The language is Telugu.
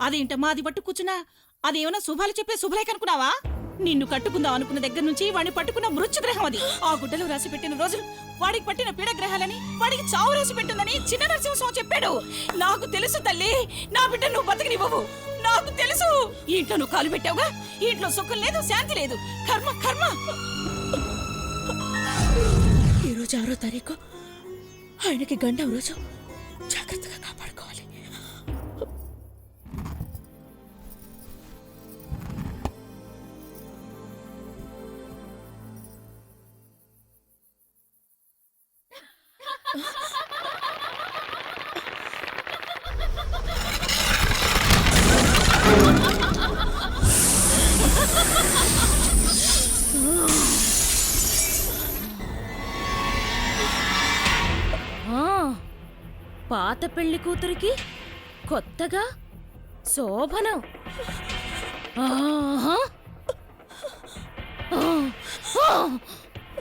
అదేంటమ్మా అది పట్టు కూర్చున్నా? అదేమన్నా శుభాలు చెప్పే శుభలేఖ అనుకున్నావా? నిన్ను కట్టుకుందాం అనుకున్న దగ్గర నుంచి వాడిని పట్టుకున్న మృత్యుగ్రహం అది. ఆ గుడ్డలో రాసి పెట్టిన రోజులు వాడికి పట్టిన పీడగ్రహాలని, వాడికి చావు రాసి పెట్టిందని చిన్న నరసింహస్వామి చెప్పాడు. నాకు తెలుసు తల్లి, నా బిడ్డ నువ్వు బతకనివ్వవు. నాకు తెలుసు. ఈ ఇంట్లో నువ్వు కాలు పెట్టావుగా, ఈ ఇంట్లో సుఖం లేదు, శాంతి లేదు. కర్మ కర్మ. ఈరోజు 6వ తారీఖు, ఆయనకి గండం రోజు. జాగ్రత్తగా కాపాడుకోవాలి. పాత పెళ్లి కూతురికి కొత్తగా శోభనం.